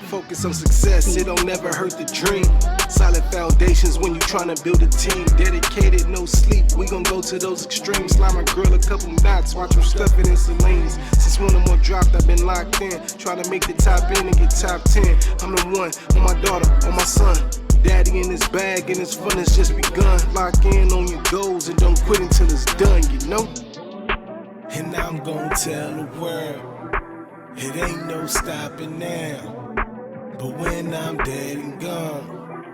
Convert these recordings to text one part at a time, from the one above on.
Focus on success, it don't never hurt the dream. Solid foundations when you tryna build a team. Dedicated, no sleep, we gon' go to those extremes. Slide my girl a couple knots, watch them stuffing in Celine's. Since one or more dropped, I've been locked in. Trying to make the top end and get top 10. I'm the one, on my daughter, on my son. Daddy in his bag and his fun has just begun. Lock in on your goals and don't quit until it's done, you know? And I'm gon' tell the world, it ain't no stopping now. But when I'm dead and gone,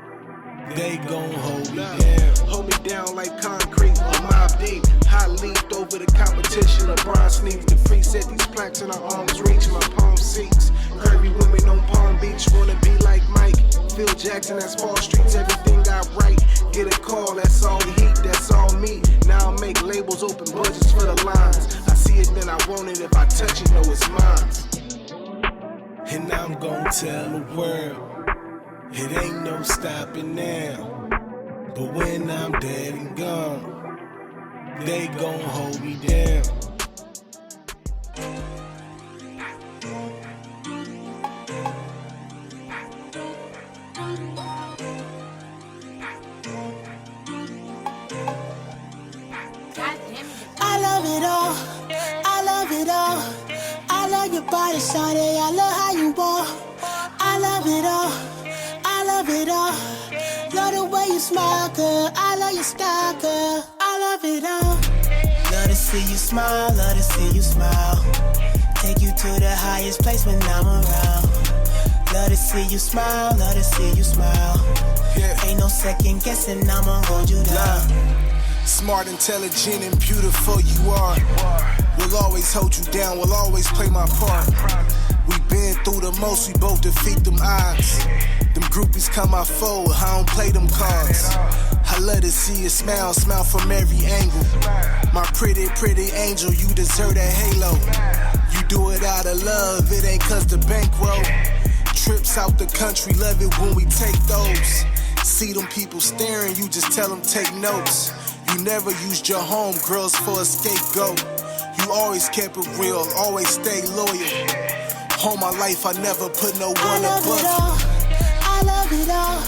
they gon' hold me down. Hold me down like concrete on my deep. I leaped over the competition. LeBron sneaks the free, set these plaques in our arms reach. My palm sinks. Curvy women on Palm Beach wanna be like Mike. Phil Jackson, that's Wall Street's everything I write. Get a call, that's all heat, that's all me. Now I make labels, open budgets for the lines. I see it, then I want it. If I touch it, know it's mine. And I'm gon' tell the world, it ain't no stopping now. But when I'm dead and gone, they gon' hold me down. I love it all, I love it all. I love your body, shawty, I love how you walk. I love it all, I love it all. Love the way you smile, girl, I love your style, girl. I love it all. Love to see you smile, love to see you smile. Take you to the highest place when I'm around. Love to see you smile, love to see you smile. Ain't no second guessing, I'ma hold you down. Smart, intelligent, and beautiful you are. We'll always hold you down, we'll always play my part. We've been through the most, we both defeat them odds. Them groupies come my foe, I don't play them cards. I love to see you smile, smile from every angle. My pretty, pretty angel, you deserve that halo. You do it out of love, it ain't cause the bankroll. Trips out the country, love it when we take those. See them people staring, you just tell them take notes. You never used your home girls for a scapegoat. You always kept it real, always stay loyal. All my life I never put no one above you. I love it all.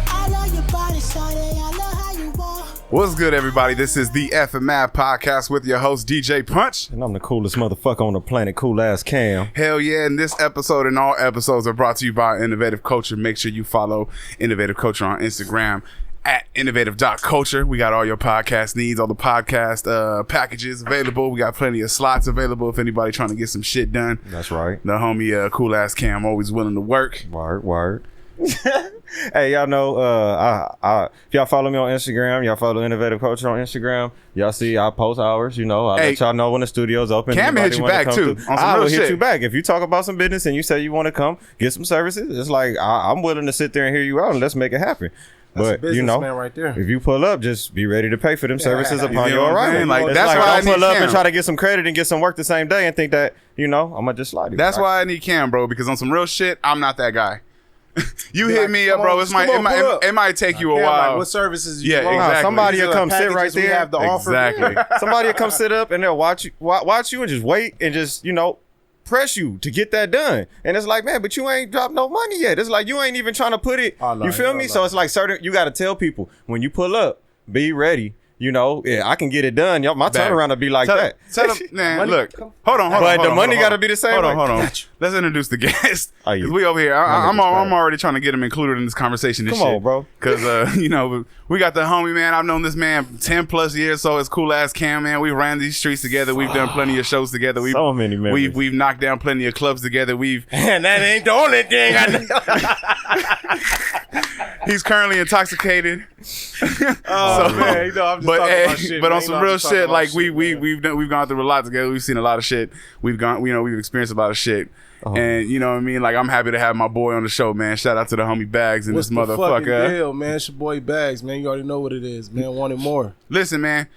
I love your body, shawty. I love how you walk. What's good, everybody? This is the F and Mad Podcast with your host, DJ Punch. And I'm the coolest motherfucker on the planet, Cool Ass Cam. Hell yeah, and this episode and all episodes are brought to you by Innovative Culture. Make sure you follow Innovative Culture on Instagram at innovative.culture. We got all your podcast needs, all the podcast packages available. We got plenty of slots available if anybody trying to get some shit done. That's right. The homie Cool Ass Cam always willing to work. Word. Hey, y'all know, if y'all follow me on Instagram, y'all follow Innovative Culture on Instagram, y'all see I post hours, you know, I let y'all know when the studio's open. Cam hit you back too. I will hit you back. If you talk about some business and you say you want to come get some services, it's like, I'm willing to sit there and hear you out and let's make it happen. That's but you know, right there. if you pull up, just be ready to pay for them services upon your arrival. Like, it's that's like, why I don't pull need up Cam. and try to get some credit and get some work the same day and think that, you know, I'm gonna just slide you. That's why I need Cam, bro, because on some real shit, I'm not that guy. You hit me up, bro. It might take you a while. Like, what services do you Yeah, want? exactly. Somebody will come sit right there. Have the Exactly. offer. Somebody will come sit up and they'll watch you and just wait and just, you know, press you to get that done. And it's like, man, but you ain't dropped no money yet. It's like you ain't even trying to put it. Oh, no, you feel me? So it's like you got to tell people when you pull up, be ready. You know, yeah, I can get it done. My turnaround will be like that. Man, look, hold on. But the money got to be the same. Hold on. Let's introduce the guest. Oh, Cause we over here. I'm already trying to get him included in this conversation. Come on, bro. Because you know, we got the homie, man. I've known this man 10 plus years. So it's Cool Ass Cam, man. We ran these streets together. We've done plenty of shows together. So many memories. We've knocked down plenty of clubs together. And that ain't the only thing I know. He's currently intoxicated. Man, you know, I'm just talking about shit. But man. on some real shit, like we've gone through a lot together. We've seen a lot of shit. We've experienced a lot of shit. And you know what I mean? Like, I'm happy to have my boy on the show, man. Shout out to the homie Baggz and What's this the motherfucker. fucking deal, man? It's your boy Baggz, man. You already know what it is, man. Want it more. Listen, man.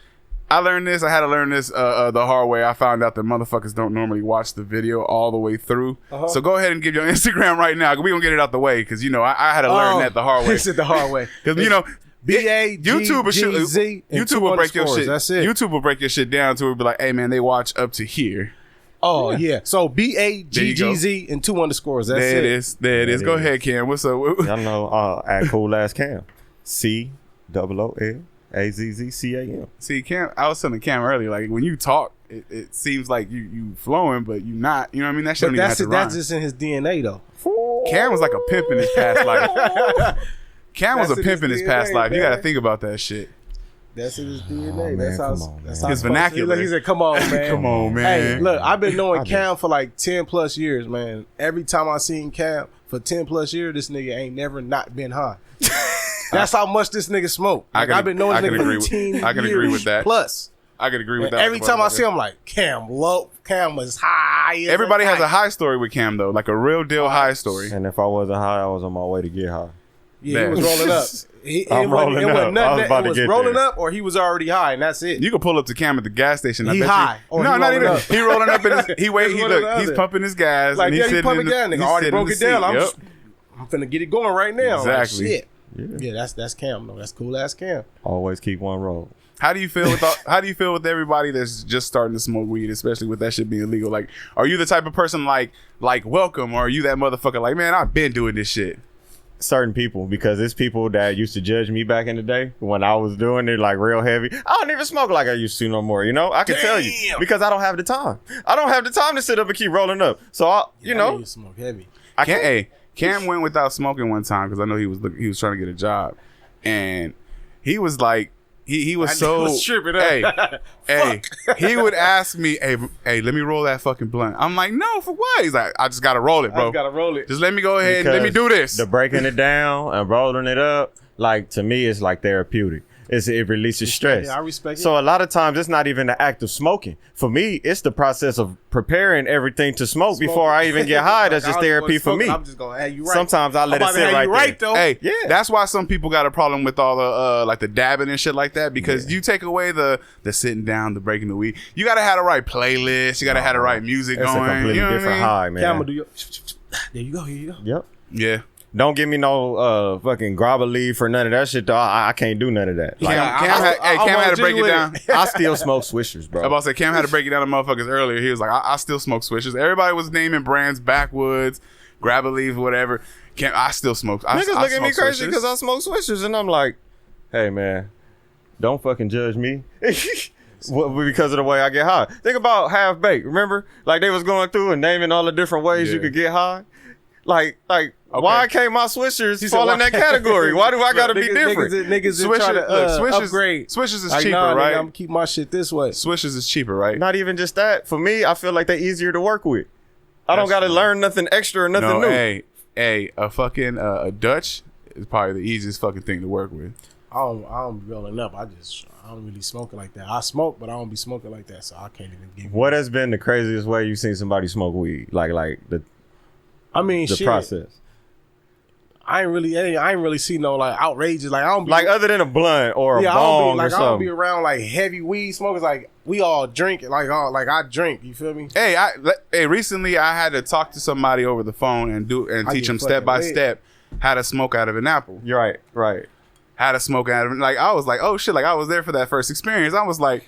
I had to learn this the hard way. I found out that motherfuckers don't normally watch the video all the way through. So go ahead and give your Instagram right now. We're going to get it out the way because, you know, I had to learn that the hard way. He said the hard way. Because, you know, B-A-G-G-Z YouTube will break your shit. That's it. YouTube will break your shit down to where it'll be like, hey, man, they watch up to here. Oh yeah. So BAGGZ and 2 underscores. That's There it. it is. There it is. Go ahead, Cam. What's up? Y'all know at cool ass Cam. COOLAZZCAM. See, Cam, I was telling Cam earlier, like when you talk, it seems like you flowing, but you not. You know what I mean? That shit But don't even have to rhyme. that's just in his DNA though. Cam was like a pimp in his past life. Cam was a That's in pimp in his his past DNA, life. You got to man. think about that shit. That's in his DNA. man, That's how. come on, That's man. how His vernacular. Look, he said, "Come on, man. Come on, man. Hey, look, I've been knowing Cam for like 10 plus years, man. Every time I seen Cam for 10 plus years, this nigga ain't never not been high. That's how much this nigga smoke. Like, I've been knowing this nigga for 10 years I can agree with that. plus. I could agree with And that. every time I see him, I'm like, Cam low. Cam was high. Everybody has a high story with Cam though, like a real deal high story. And if I wasn't high, I was on my way to get high. Yeah, he was rolling up. I'm rolling up. I was about to It was get rolling there. up, or he was already high, and that's it. You can pull up to Cam at the gas station. I He bet high, You, or no, he not rolling even. up. He rolling up in his. He wait. It's He one or look. the He's other. pumping his gas. Like, and yeah, he's you sitting pumping in the, gas, nigga. he's Already sitting in broke the it down. seat. Yep. I'm finna get it going right now. Exactly. Like, shit. Yeah. Yeah, that's Cam though. That's cool ass Cam. Always keep one roll. How do you feel with how do you feel with everybody that's just starting to smoke weed, especially with that shit being illegal? Like, are you the type of person like welcome, or are you that motherfucker like, man, I've been doing this shit? Certain people, because it's people that used to judge me back in the day when I was doing it like real heavy. I don't even smoke like I used to no more, you know? I can tell you because I don't have the time. I don't have the time to sit up and keep rolling up. So I, you I know, need to smoke heavy. Cam went without smoking one time because I know he was trying to get a job, and he was like, he was so was tripping up. hey, he would ask me, hey, let me roll that fucking blunt. I'm like, no, for what? He's like, I just gotta roll it, I bro. just gotta roll it. Just let me go ahead and let me do this. The breaking it down and rolling it up, like to me, it's like therapeutic. It releases stress. Yeah, I respect it. So a lot of times it's not even the act of smoking. For me, it's the process of preparing everything to smoke before I even get high. That's Like, just I was therapy gonna for smoke me. it. I'm just gonna have you right. Sometimes I let I'm it about to sit have right you there. right though. Hey, Yeah. that's why some people got a problem with all the like the dabbing and shit like that, because you take away the sitting down, the breaking the weed. You gotta have the right playlist. You gotta have the right music It's going. a completely you know what I different mean? high, man. Cam will do your. There you go. Here you go. Yep. Yeah. Don't give me no fucking grabba leaf or none of that shit, though. I can't do none of that. Like, Cam had to break it down. I still smoke Swishers, bro. I'm about to say, Cam had to break it down to motherfuckers earlier. He was like, I still smoke Swishers. Everybody was naming brands, Backwoods, Grab a Leaf, whatever. Cam, I still smoke. Niggas look at me smoke crazy Swishers. because I smoke Swishers, and I'm like, hey, man, don't fucking judge me. Because of the way I get high. Think about Half Baked. Remember? Like, they was going through and naming all the different ways you Yeah. could get high. Like, why can't my Swishers said, fall in why- that category? Why do I gotta be different? Niggas is Swishers- trying to look, Swishers- upgrade. Swishers is Like, cheaper, nah, right? Nigga, I'm keep my shit this way. Swishers is cheaper, right? Not even just that. For me, I feel like they easier to work with. I don't That's gotta true. learn nothing extra or nothing No, new. a fucking a Dutch is probably the easiest fucking thing to work with. I don't be rolling up. I don't really smoke it like that. I smoke, but I don't be smoking like that, so I can't even give. What has been the craziest way you've seen somebody smoke weed? Like the I mean, shit. process. I ain't really see no like outrageous. Like I don't be Like other than a blunt or a I don't bong be like or I don't be something. around like heavy weed smokers. Like we all drink it. Like I drink. You feel me? Hey, recently I had to talk to somebody over the phone and I teach get them fucking step by lit. step how to smoke out of an apple. You're right. How to smoke out of it. Like I was like, oh shit! Like I was there for that first experience. I was like,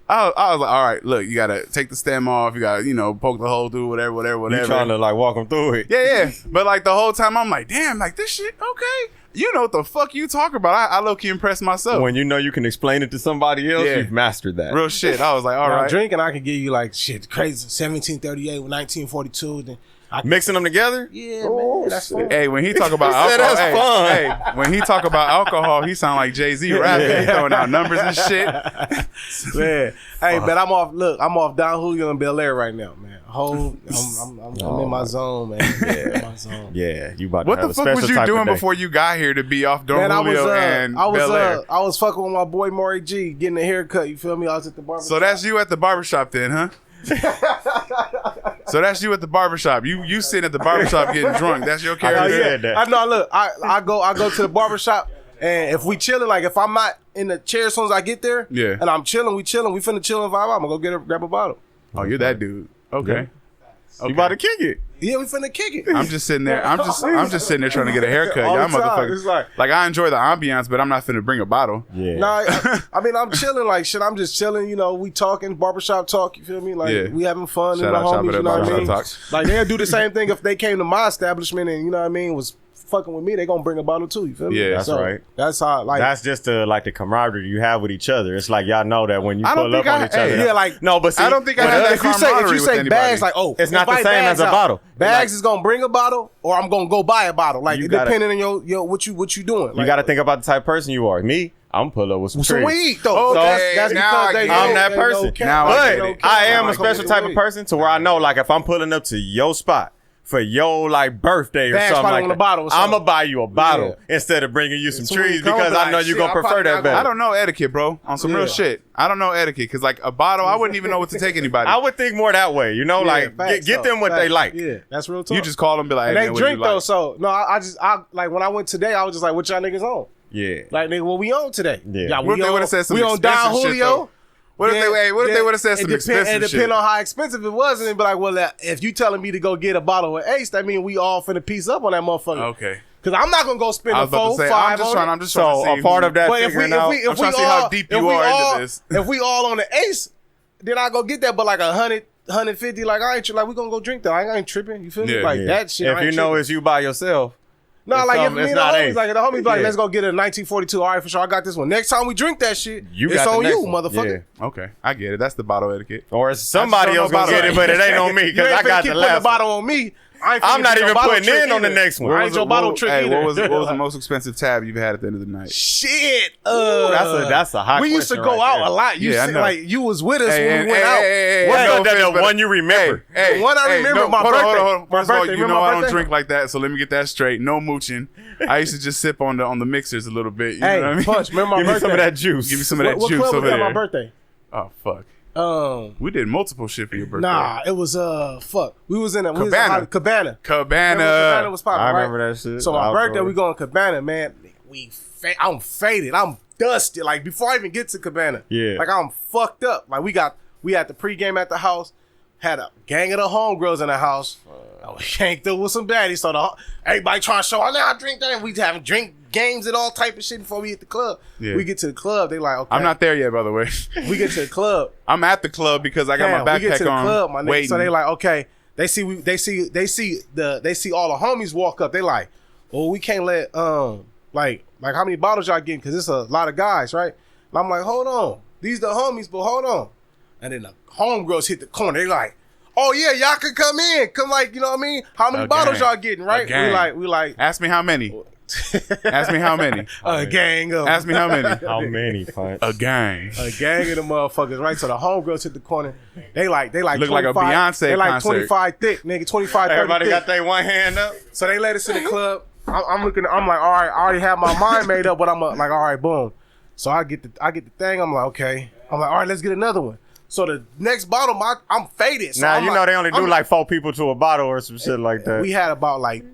I was like, all right, look, you gotta take the stem off. You gotta, poke the hole through, whatever. You trying to like walk them through it. Yeah. But like the whole time, I'm like, damn, like this shit, okay. You know what the fuck you talking about? I low key impressed myself. When you know you can explain it to somebody else, Yeah. you've mastered that. Real shit. I was like, all Now, right. drinking, I can give you like shit crazy. 1738 with 1942. Then I can, Mixing them together? yeah, man, that's fun. Hey, when he talk about He said alcohol, that's fun. hey, when he talk about alcohol, he sound like Jay-Z rapping. He throwing out numbers and shit. Man, hey, man, I'm off Don Julio in Bel Air right now, man. I'm in my zone, man. In my zone. Yeah, you about to What have the a fuck special was you type of doing day. before you got here to be off Don Man, Julio and Bel Air? I was fucking with my boy Maury G, getting a haircut. You feel me? I was at the barber. So that's you at the barbershop then, huh? So that's you at the barbershop. You sitting at the barbershop getting drunk. That's your Oh, character. Yeah. yeah. said that. I know. Look, I go to the barbershop, and if we chilling, like if I'm not in the chair as soon as I get there, Yeah. and I'm chilling, we finna chill and vibe out. I'm gonna go grab a bottle. Oh, you're that dude. Okay. You about to kick it. Yeah, we finna kick it. I'm just sitting there. I'm just sitting there trying to get a haircut. All Y'all the time. motherfuckers. It's like I enjoy the ambiance, but I'm not finna bring a bottle. Yeah. Nah, I mean, I'm chilling like shit. I'm just chilling, you know, we talking, barbershop talk, you feel me? Like, we having fun Shout and the out Shop homies, It you Up know what I Barbershop mean? Talk. Like, they'll do the same thing if they came to my establishment and, you know what I mean, was fucking with me, they gonna bring a bottle too, you feel me? Yeah, that's right. That's how, like... That's just the camaraderie you have with each other. It's like y'all know that when you I don't pull up think on each other. Yeah, like... No, but see, I don't think I have that if you camaraderie say with Baggz, anybody. like, oh, It's not the invite same Baggz as a out. bottle. Baggz Like- is gonna bring a bottle, or I'm gonna go buy a bottle. Like, You gotta- depending on your what you doing. You got to think about the type of person you are. Me, I'm pull up with some trees. Sweet though. Okay, That's now because I they get it. I'm that they person. know cap. Now I They get know it. cap. I am They a special come type with of the person to where I know, like, if I'm pulling up to your spot for your like birthday or Baggz something probably like want a that, bottle or I'm something. gonna buy you a bottle instead of bringing you some So when trees you come, because like, I know you're shit, gonna I prefer probably that not better. I don't know etiquette, bro. On some real shit. I don't know etiquette because like a bottle, I wouldn't even know what to take anybody. I would think more that way, you know, like facts, get though. them what they Facts. like. Yeah, that's real talk. You just call them, be like, and hey, they man, what do you drink though. like? So no, I like when I went today, I was just like, what y'all niggas on? Yeah. Like, nigga, what we on today? Yeah. What if they would've said some we on Don expensive shit, Julio. though? What if they would have said some expensive It shit? depend on how expensive it was, and they'd be like, well, if you telling me to go get a bottle of Ace, that mean we all finna piece up on that motherfucker. Okay. Because I'm not gonna go spend I a was about to say, 4-5 I'm just trying to So see a part who- of that But if we figuring out. I'm trying to see how deep you are into this. If we all on the Ace, then I go get that. But like 100, 150, like I ain't like we gonna go drink that. I ain't tripping. You feel me? Yeah. Like Yeah. that shit. If I you ain't know tripping. it's you by yourself. No, It's like if something- me it's and the not homies, Ace. like the homies be like, Yeah. let's go get a 1942. All right, for sure. I got this one. Next time we drink that shit, You it's got the on next you, one. motherfucker. Okay, I get it. That's the bottle etiquette. Or somebody don't else know gonna about get it. it, but it ain't on me You because ain't I finna got keep the putting last the bottle one. on me. I ain't I'm finna not get no even bottle putting trick in on the either. next one. I ain't your bottle trick either. What was the most expensive tab you've had at the end of the night? Shit. That's a hot We used to question go right out there. a lot. You Yeah, I see, know. like you was with us Hey, when and- we went hey, out. hey, hey, What's no the offense, but- one you remember? The one I remember, my birthday. Hold on. My First of all, birthday. you Remember know my I don't birthday? drink like that, so let me get that straight. No mooching. I used to just sip on the mixers a little bit. You Hey, know what I mean? Punch, remember my Give me birthday? some of that juice. Give me some of that What juice club over was that there. my birthday? Oh fuck. We did multiple shit for your birthday. Nah, it was fuck. We was in a Cabana. Cabana. Cabana. Remember when Cabana was popping, I right? remember that shit. So my Outdoor. birthday, we going to Cabana, man. I'm faded. I'm dusted. Like before I even get to Cabana, Yeah. like I'm fucked up. Like we had the pregame at the house. Had a gang of the homegirls in the house. I was shanked up with some baddies. So everybody trying to show, oh, now I drink that. We having drink games and all type of shit before we hit the club. Yeah. We get to the club. They like, okay. I'm not there yet, by the way. We get to the club. I'm at the club because I got my We get backpack to the on. club, my nigga. Waiting. So they like, okay. They see all the homies walk up. They like, oh, we can't let like how many bottles y'all getting? Because it's a lot of guys, right? And I'm like, hold on, these the homies, but hold on. And then the homegirls hit the corner. They like, oh yeah, y'all can come in, come like, you know what I mean? How many A bottles gang. y'all getting, right? A gang. We like Ask me how many. Ask me how many. a gang of Ask me how many. How many pints? A gang. a gang of the motherfuckers, right? So the homegirls hit the corner. They like Look like a 25 Beyonce They like concert. 25 thick, nigga, 25, 30 Everybody thick. got their one hand up. So they let us in the club. I'm looking. I'm like, all right, I already have my mind made up, but I'm like, all right, boom. So I get the thing. I'm like, okay. I'm like, all right, let's get another one. So the next bottle, I'm faded. So Now I'm you like, know they only do like 4 people to a bottle or some shit like that. We had about like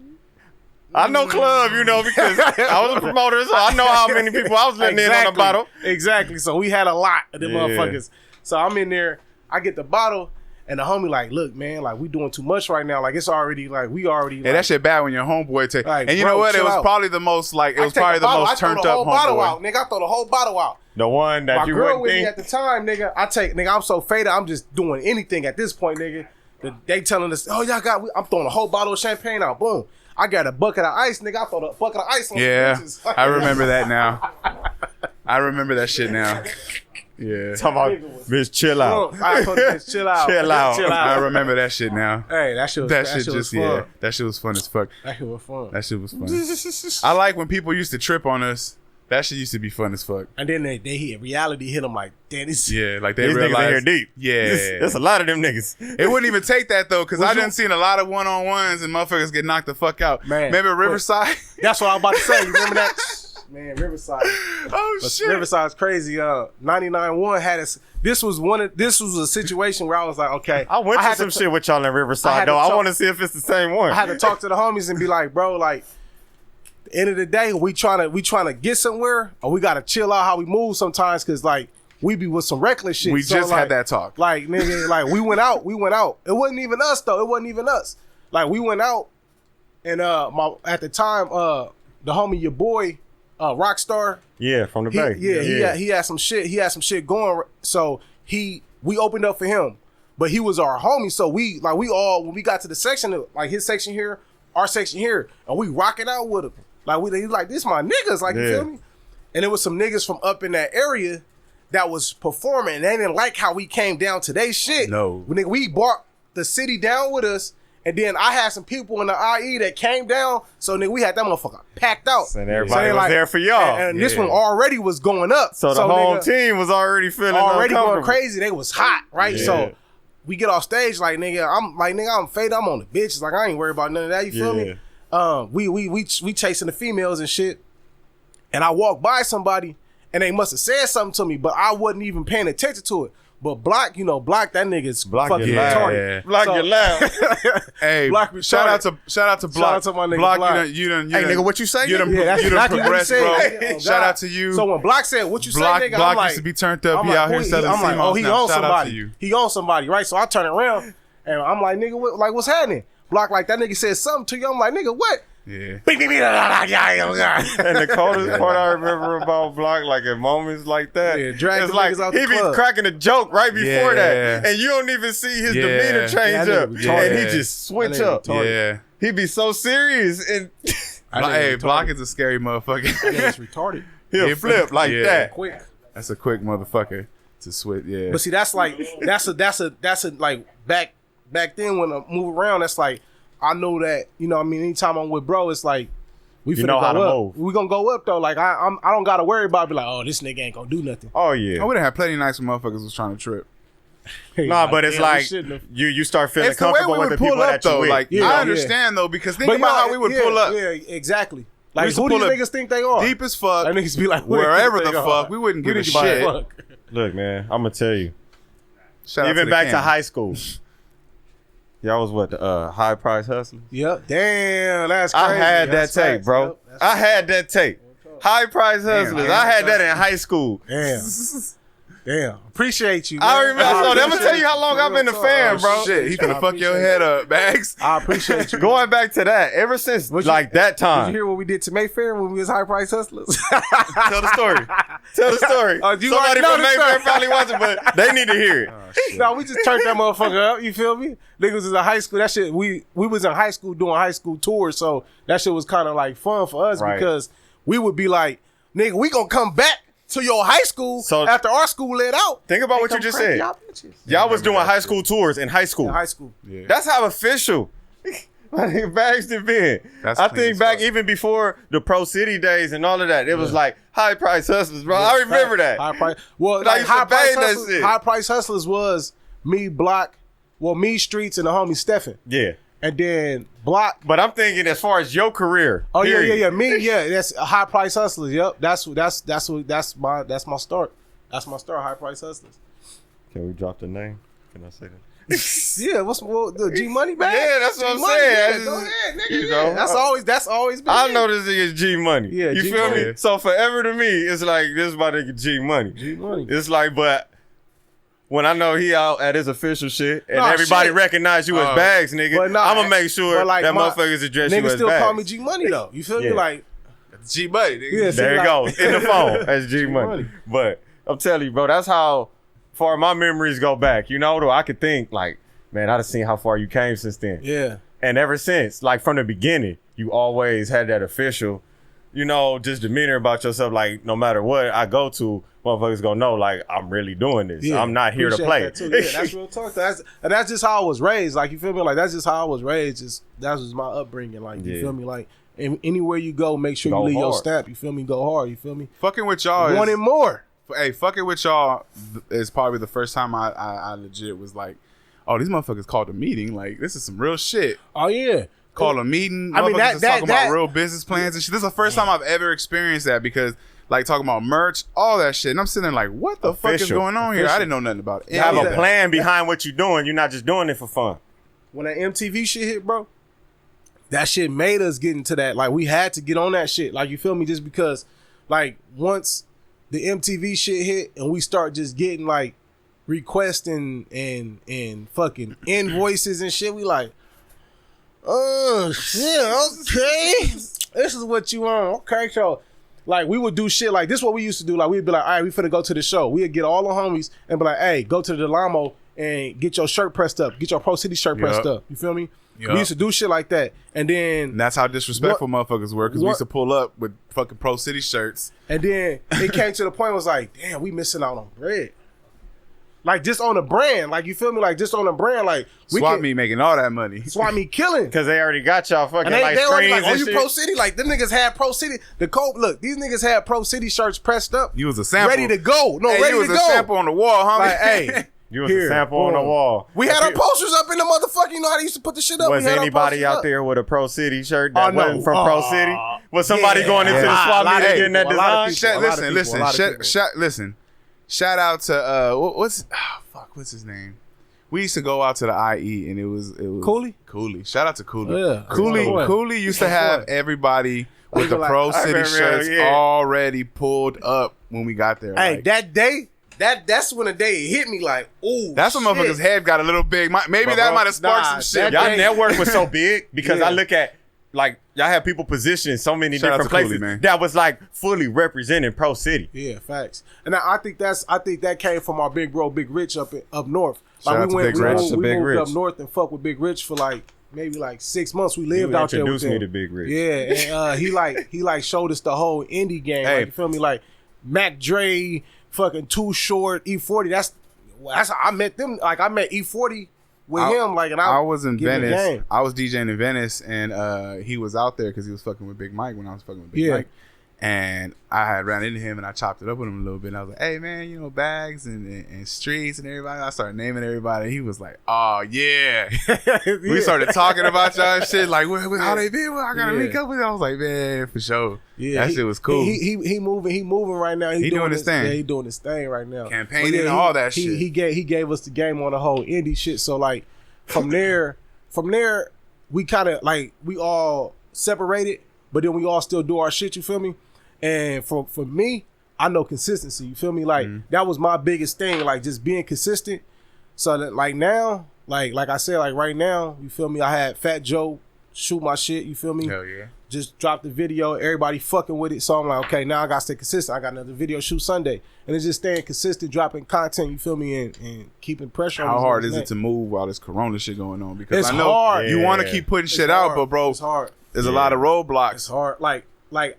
I know club, you know, because I was a promoter, so I know how many people I was letting in on a bottle. Exactly. So we had a lot of them Yeah. motherfuckers. So I'm in there. I get the bottle. And the homie like, look, man, like we doing too much right now. Like it's already like we already. Yeah, like, that shit bad when your homeboy take. Like, and you bro, know what? It chill was out. probably the most like. It I was take probably a the bottle, most I throw turned the up whole bottle homeboy. out, nigga. I throw the whole bottle out. The one that My you girl wouldn't with me think. at the time, nigga. I'm so faded. I'm just doing anything at this point, nigga. They telling us, oh y'all got. I'm throwing a whole bottle of champagne out. Boom. I got a bucket of ice, nigga. I throw the bucket of ice on. Yeah, some bitches. I remember that now. I remember that shit now. Yeah, Talking about, bitch, chill out. I told the bitch, chill out. Chill out. Chill I out. remember that shit now. Hey, that shit was That that shit was just fun. that shit was fun as fuck. That shit was fun. That shit was fun. I like when people used to trip on us. That shit used to be fun as fuck. And then they hit reality hit them like, damn, this. Yeah, like they These niggas in here realized. deep. Yeah, There's a lot of them niggas. it wouldn't even take that though, because I Was you- done seen a lot of one-on-ones and motherfuckers get knocked the fuck out. Man, Remember Riverside? That's what I was about to say. You remember that? Man, Riverside. Oh But shit! Riverside's crazy. 99-1 had us. This was a situation where I was like, okay. I went to had some to shit with y'all in I Riverside, had to though. I talk- want to see if it's the same one. I had to talk to the homies and be like, bro, like, at the end of the day, we trying to get somewhere, or we gotta chill out how we move sometimes, cause like we be with some reckless shit. We So, just like, had that talk. Like nigga, like we went out. It wasn't even us though. It wasn't even us. like we went out and at the time the homie your boy Rockstar. Yeah, from the Bay. He had some shit. He had some shit going. So we opened up for him, but he was our homie. So we all when we got to the section, like his section here, our section here, and we rocking out with him. Like he like this my niggas. Like you feel me? And it was some niggas from up in that area that was performing. And they didn't like how we came down to they shit. No, we brought the city down with us. And then I had some people in the IE that came down, so nigga, we had that motherfucker packed out. And everybody was there for y'all. And this one already was going up. So the whole team was already feeling going crazy. They was hot, right? Yeah. So we get off stage like nigga, I'm faded. I'm on the bitches. Like I ain't worried about none of that. You feel me? We chasing the females and shit. And I walked by somebody, and they must have said something to me, but I wasn't even paying attention to it. But Block, that nigga's fucking retarded. Block your loud. Hey, shout out to Block. Shout out to my nigga Block. You done, hey, nigga, what you say? You done progressed, bro. Shout out to you. So when Block said, what you say, nigga? Block I'm like, used to be turned up. He out here selling CMOS now. He on Shout somebody. out to you. He on somebody, right? So I turn around, and I'm like, nigga, what's happening? Block like, that nigga said something to you. I'm like, nigga, what? Yeah. And the coldest part I remember about Block, like at moments like that, it's like he be cracking a joke right before that, and you don't even see his demeanor change up, and he just switch up. Yeah, he be so serious, and hey, Block is a scary motherfucker. It's retarded. He'll flip like that. Quick. That's a quick motherfucker to switch. Yeah, but see, that's a like back then when I move around, that's like. I know that, anytime I'm with bro, it's like, we finna go up. We gonna go up though. Like I don't gotta worry about be like, oh, this nigga ain't gonna do nothing. Oh yeah. I would have had plenty of nights when motherfuckers was trying to trip. Nah, but it's like you start feeling comfortable with the people that you with. Like I understand though, because think about how we would pull up. Yeah, exactly. Like who these niggas think they are? Deep as fuck. And niggas be like, wherever the fuck, we wouldn't give a shit. Look, man, I'm gonna tell you. Even back to high school. Y'all was what, High Price Hustlers? Yep. Damn, that's crazy. I had that tape, bro. Yep, I had that tape. High Price Hustlers. I had that in high school. Damn. Appreciate you, man. I remember. I'm gonna tell you how long I've been a fan, bro. Shit, he finna fuck your head up, Baggz. I appreciate you. Going back to that, ever since that time. Did you hear what we did to Mayfair when we was High Price Hustlers? Tell the story. Tell the story. Somebody from Mayfair probably wasn't, but they need to hear it. No, we just turned that motherfucker up. You feel me? Niggas was in high school. That shit, we was in high school doing high school tours, so that shit was kind of like fun for us because we would be like, nigga, we gonna come back to your high school after our school let out. Think about what you just said. Y'all was doing high school tours in high school. In high school. Yeah. That's how official I think Baggz did been. I think back even before the Pro City days and all of that, it was like High Price Hustlers, bro. I remember that. High price. Well, like High Price Hustlers was me, Block, me, Streets, and the homie Stephen. Yeah. And then Block. But I'm thinking as far as your career. Oh yeah. Me, yeah. That's High Price Hustlers. Yep. That's my start. That's my start. High Price Hustlers. Can we drop the name? Can I say that? Yeah, the G Money bag? Yeah, that's what I'm saying. Yeah, go ahead, nigga. You know, that's always been. I know this nigga's G Money. Yeah, you feel me? So forever to me, it's like this is my nigga G Money. G Money. It's like, but when I know he out at his official shit and everybody recognize you as Baggz, nigga, I'm gonna make sure that motherfuckers address you as Baggz. Niggas still call me G Money though. You feel me? Like G Money. Nigga. Yeah, there you go in the phone as G Money. But I'm telling you, bro, that's how far my memories go back. You know, though I could think like, man, I'd have seen how far you came since then. Yeah. And ever since, like from the beginning, you always had that official, you know, just demeanor about yourself. Like no matter what I go to, motherfuckers gonna know like I'm really doing this. Yeah, I'm not here to play. That too. Yeah, that's real talk. That's just how I was raised. Like you feel me? Like that's just how I was raised. That was my upbringing. Like you feel me? Like anywhere you go, make sure you leave your stamp. You feel me? Go hard. You feel me? Fucking with y'all. Wanting more. Hey, fucking with y'all is probably the first time I legit was like, oh, these motherfuckers called a meeting. Like, this is some real shit. Oh, yeah. Call a meeting. I mean, talking about real business plans and shit. This is the first time I've ever experienced that because, like, talking about merch, all that shit. And I'm sitting there like, what the fuck is going on here? I didn't know nothing about it. You have a plan behind what you're doing. You're not just doing it for fun. When that MTV shit hit, bro, that shit made us get into that. Like, we had to get on that shit. Like, you feel me? Just because, like, once the MTV shit hit and we start just getting, like, requests and fucking invoices and shit, we like, Shit, okay. This is what you want. Okay, so like we would do shit like this. What we used to do, like we'd be like, all right, we finna go to the show. We'd get all the homies and be like, hey, go to the Delamo and get your shirt pressed up, get your Pro City shirt pressed up. You feel me? Yep. We used to do shit like that, and that's how disrespectful motherfuckers were, because we used to pull up with fucking Pro City shirts, and then it came to the point was like, damn, we missing out on bread. Like just on the brand, like you feel me? Like just on the brand, like Swap Me making all that money. Swap Me killing because they already got y'all fucking and they already like, oh, you Pro City? Like them niggas had Pro City. Look, these niggas had Pro City shirts pressed up. You was a sample, ready to go. No, hey, ready to go. You was a sample on the wall, homie. Like, hey. You was a sample on the wall. We had our posters up in the motherfucker. You know how they used to put the shit up? Was anybody out there with a Pro City shirt that wasn't from Pro City? Was somebody going into the swap meet and getting that design? Listen. Shout out to what's his name? We used to go out to the IE and it was Cooley. Shout out to Cooley. Yeah, Cooley used to have everybody with the Pro City shirts already pulled up when we got there. Hey, that day. That's when the day it hit me like, ooh. That's when motherfucker's head got a little big. Maybe that might have sparked some shit. Y'all network was so big because I look at like y'all have people positioned in so many different places that was like fully representing Pro City. Yeah, facts. And I think that came from our big bro, Big Rich up north. Like we moved up north and fucked with Big Rich for like maybe like 6 months. We lived out there with him. Introduced me to Big Rich. Yeah, and he showed us the whole indie game. Like, you feel me? Like Mac Dre. Fucking Too Short, E40. That's how I met them. Like I met E40 with him. Like, and I was in Venice. I was DJing in Venice, and he was out there because he was fucking with Big Mike when I was fucking with Big Mike. And I had ran into him and I chopped it up with him a little bit. And I was like, hey man, you know, Baggz and Streets and everybody. I started naming everybody. He was like, oh yeah. We started talking about y'all and shit. Like, how they been? Well, I gotta link up with them. I was like, man, for sure. Yeah, that shit was cool. He moving right now. He doing his thing. Yeah, he doing his thing right now. Campaigning and all that shit. He gave us the game on the whole indie shit. So like from there, we kind of like we all separated, but then we all still do our shit. You feel me? And for me, I know consistency. You feel me? Like that was my biggest thing. Like just being consistent. So that like now, like I said, like right now, you feel me? I had Fat Joe shoot my shit. You feel me? Hell yeah. Just dropped the video. Everybody fucking with it. So I'm like, okay, now I got to stay consistent. I got another video shoot Sunday. And it's just staying consistent, dropping content, you feel me, and keeping pressure on How hard is it to move while this corona shit going on? Because it's I know hard. You want to keep putting shit out, but bro, it's hard. There's a lot of roadblocks. It's hard. Like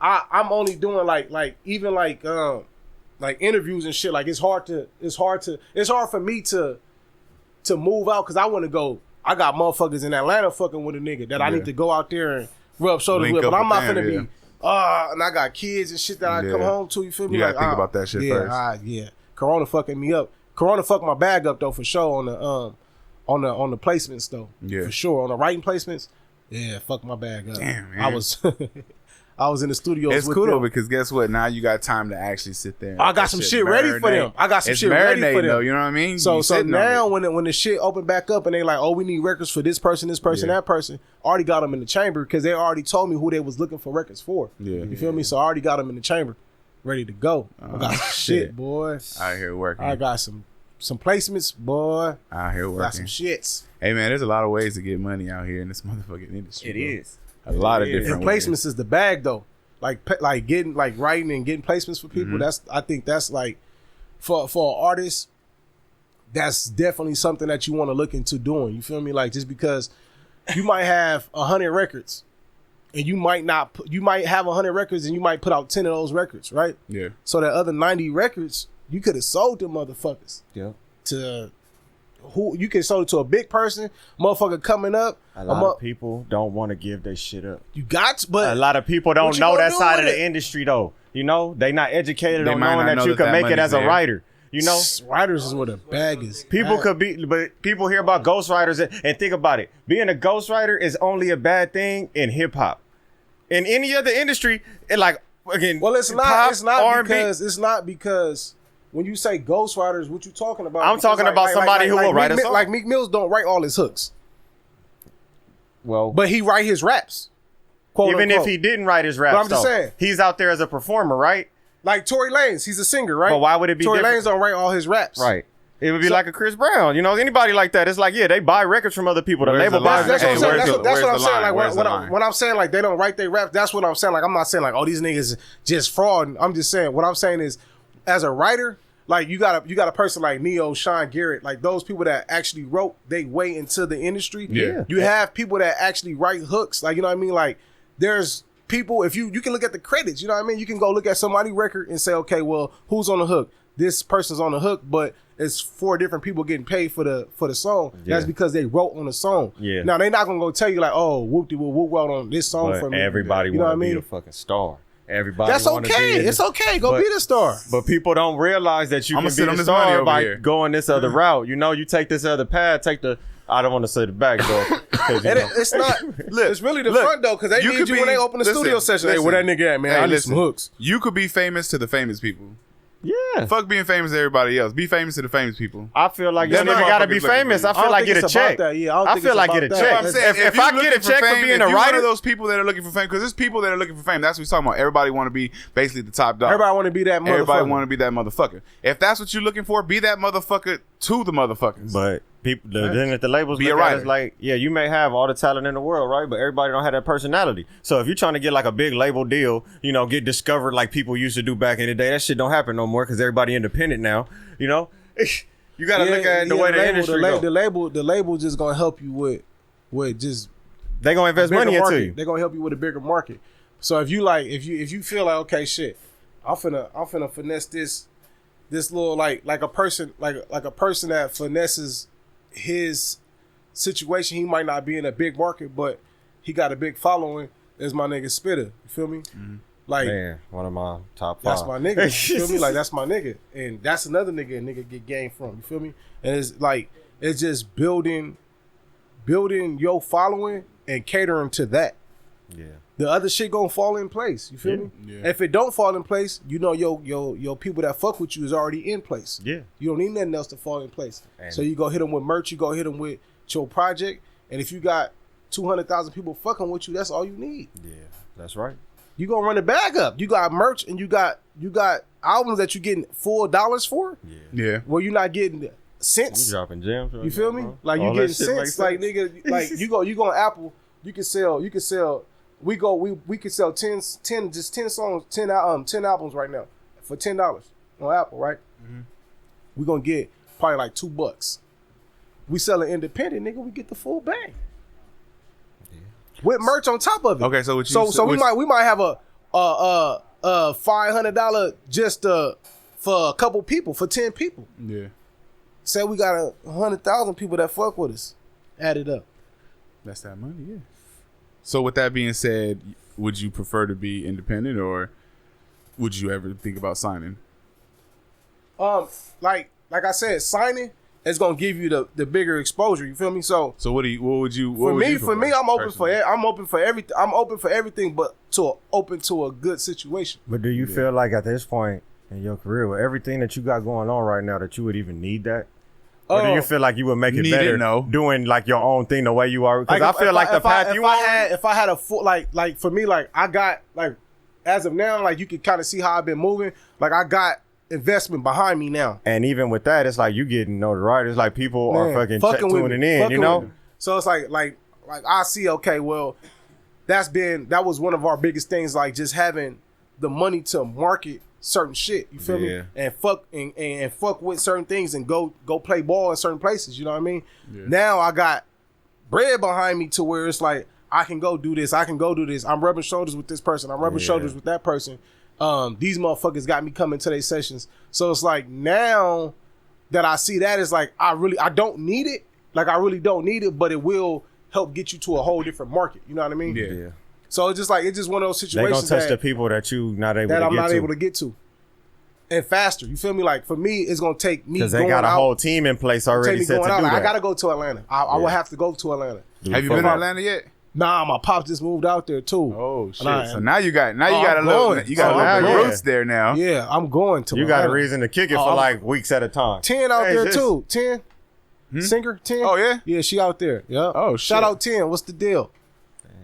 I'm only doing like even like interviews and shit. Like it's hard for me to move out because I want to go. I got motherfuckers in Atlanta fucking with a nigga that I need to go out there and rub shoulders with. But I'm not finna be. And I got kids and shit that I come home to. You feel me? You gotta think about that shit first. Yeah. Corona fucking me up. Corona fucked my bag up though for sure on the placements though. Yeah. For sure on the writing placements. Yeah, fuck my bag up. Damn, man. I was in the studio. It's cool though because guess what? Now you got time to actually sit there. I got some shit ready for them. It's ready for them. Though, you know what I mean? So now when the shit open back up and they like, oh, we need records for this person, that person. I already got them in the chamber because they already told me who they was looking for records for. Yeah, you feel me? So I already got them in the chamber, ready to go. I got some shit, boy. Out here working. I got some placements, boy. Out here working. Got some shits. Hey man, there's a lot of ways to get money out here in this motherfucking industry. It is. A lot of different ways. Placements is the bag though. Like getting like writing and getting placements for people. I think that's like for an artist, that's definitely something that you want to look into doing. You feel me? Like just because you might have 100 records and you might have 100 records and you might put out 10 of those records, right? Yeah. So that other 90 records, you could have sold them motherfuckers. Yeah. To who you can sold it to a big person, motherfucker coming up. A lot of people don't want to give their shit up. You got to, but a lot of people don't know that side of the industry though. You know, they not educated on knowing that you can make it as a writer. You know, writers is where the bag is. People could be, but people hear about ghostwriters and think about it. Being a ghostwriter is only a bad thing in hip hop. In any other industry, it like again. Well, it's not because. When you say ghostwriters, what you talking about? I'm talking about somebody who will write a song. Like Meek Mills don't write all his hooks. Well, but he write his raps. Even if he didn't write his raps, but I'm just saying he's out there as a performer, right? Like Tory Lanez, he's a singer, right? But why would it be Tory different? Lanez don't write all his raps, right? It would be like a Chris Brown, you know, anybody like that. It's like, yeah, they buy records from other people. The label buys. That's what I'm saying. That's what I'm saying. Like when I'm saying like they don't write their raps, that's what I'm saying. Like I'm not saying like, oh, these niggas just fraud. I'm just saying what I'm saying is, as a writer, like you got a person like Neo, Sean Garrett, like those people that actually wrote they way into the industry. Yeah. You have people that actually write hooks. Like, you know what I mean? Like there's people, if you can look at the credits, you know what I mean? You can go look at somebody's record and say, okay, well, who's on the hook? This person's on the hook, but it's 4 different people getting paid for the song. Yeah. That's because they wrote on the song. Yeah. Now they're not gonna go tell you like, oh, whoop-de-whoop wrote on this song But for me. everybody You know want what to I be mean? the fucking star. Everybody. That's wanna okay. be It's okay. Go be the star. But people don't realize that you I'ma can sit be on the this money star over by here. going this other route. You know, you take this other path. I don't want to say the back door. 'cause, you And know. it's not. It's really the front though, because they you need could you be- when they open the studio session. Hey, where that nigga at, man? Hey, I need listen. some hooks. You could be famous to the famous people. Yeah. Fuck being famous to everybody else. Be famous to the famous people. I feel like you Them don't even gotta be motherfuckers looking famous. for I you. feel like get a it's check. about that. Yeah, I don't I think feel it's like about get a that. check. That's- If you I get looking a for check for fame, being if a you one writer, of those people that are looking for fame, because there's people that are looking for fame. That's what we're talking about. Everybody want to be basically the top dog. Everybody want to be that motherfucker. Everybody want to be that motherfucker. If that's what you're looking for, be that motherfucker to the motherfuckers. but people, then if the labels Be look a at it, writer. it's like, yeah, you may have all the talent in the world, right? But everybody don't have that personality. So if you're trying to get like a big label deal, you know, get discovered like people used to do back in the day, that shit don't happen no more because everybody independent now. You know, you got to look at the way the industry go. The label just gonna help you with just They gonna invest bigger money market. into you. They're gonna help you with a bigger market. So if you feel like, okay, shit, I'm finna finesse this little like a person that finesses his situation. He might not be in a big market, but he got a big following. Is my nigga Spitter. You feel me? Mm-hmm. Like Man, one of my top 5. that's my nigga. You feel me? Like that's my nigga, and that's another nigga. A nigga get game from. You feel me? And it's like it's just building your following and catering to that. Yeah. The other shit gonna fall in place. You feel me? Yeah. If it don't fall in place, you know your people that fuck with you is already in place. Yeah. You don't need nothing else to fall in place. And- So you go hit them with merch. You go hit them with your project. And if you got 200,000 people fucking with you, that's all you need. Yeah, that's right. You gonna run the bag up. You got merch and you got albums that you getting full dollars for. yeah. Where you're not getting You cents. dropping gems. Right You feel now, me? bro. Like you All that getting shit cents. makes Like sense. nigga, like you go on Apple. You can sell. We could sell 10 songs, 10 albums right now for $10 on Apple, right? Mm-hmm. We gonna get probably like $2. We sell it independent, nigga. We get the full bang with merch on top of it. Okay, so what you so we might have a $500 just for a couple people, for 10 people. Yeah. Say we got 100,000 people that fuck with us. Add it up. That's that money, yeah. So with that being said, would you prefer to be independent or would you ever think about signing? Like I said, signing is gonna give you the bigger exposure. You feel me? So So what would you for me, prefer, I'm open personally? I'm open for everything. I'm open for everything, but open to a good situation. But do you feel like at this point in your career, with everything that you got going on right now, that you would even need that? Or do you feel like you would make it Need it, better no. doing like your own thing the way you are? Because I feel like the path you on. if I had a full like for me, like I got like as of now, like you can kind of see how I've been moving. Like I got investment behind me now. And even with that, it's like you getting notoriety. It's like people are Man, fucking with tuning me, in, fucking you know? with me. So it's like I see, okay, well, that was one of our biggest things, like just having the money to market certain shit. You feel Yeah. me? And fuck with certain things and go play ball in certain places. You know what I mean? Yeah. Now I got bread behind me to where it's like I can go do this. I'm rubbing shoulders with this person. I'm rubbing shoulders with that person. These motherfuckers got me coming to their sessions. So it's like now that I see that, it's like I don't need it. Like I really don't need it, but it will help get you to a whole different market. You know what I mean? Yeah. So it's just one of those They situations gonna touch the people that you not able that to I'm get not to. able to get to. And faster. You feel me? Like for me, it's gonna take me Because they going got a out, whole team in place already take me set to going do out. Like, that. I gotta go to Atlanta. I will have to go to Atlanta. Have you been to Atlanta yet? Nah, my pops just moved out there too. Oh shit! And So now you got I'm a little going. you got Oh, a I'm little going. roots there now. Yeah, I'm going to You got a Atlanta. reason to kick it for I'm- like weeks at a time. 10 out Hey, there this- too. 10 singer 10. Oh, yeah? Yeah, she out there. Yeah. Oh, Shout shit. out 10. What's the deal?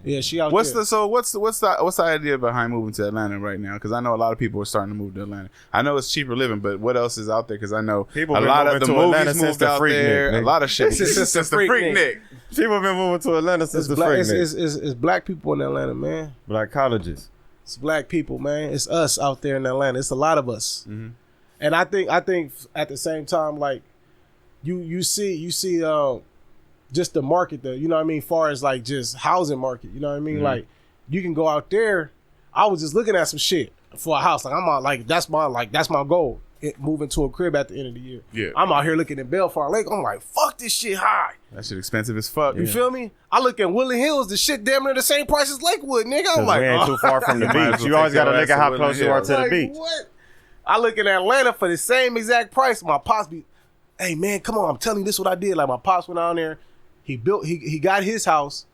Yeah, she out What's there. the idea behind moving to Atlanta right now? Because I know a lot of people are starting to move to Atlanta. I know it's cheaper living, but what else is out there? Because I know People a been lot of moving the to movies Atlanta since moved the out Freaknik, there. nigga. A lot of shit Since the the Freaknik. Freaknik. People have been moving to Atlanta since the Black, Freaknik. it's black people in Atlanta, man. Black colleges. It's black people, man. It's us out there in Atlanta. It's a lot of us. Mm-hmm. And I think at the same time, like you see just the market, you know what I mean, far as like just housing market, you know what I mean? Mm-hmm. Like you can go out there. I was just looking at some shit for a house. Like I'm out, like that's my goal. Moving to a crib at the end of the year. Yeah. I'm out here looking at Bellflower Lake. I'm like, fuck this shit high. That shit expensive as fuck. You feel me? I look at Woodland Hills, the shit damn near the same price as Lakewood, nigga. I'm like, we ain't too far from the Might as beach. well You always take got to your look ass at to how Woodland close you are Hills. to the like, beach. what? I look in Atlanta for the same exact price. My pops be, hey man, come on, I'm telling you this is what I did. Like my pops went down there, he got his house,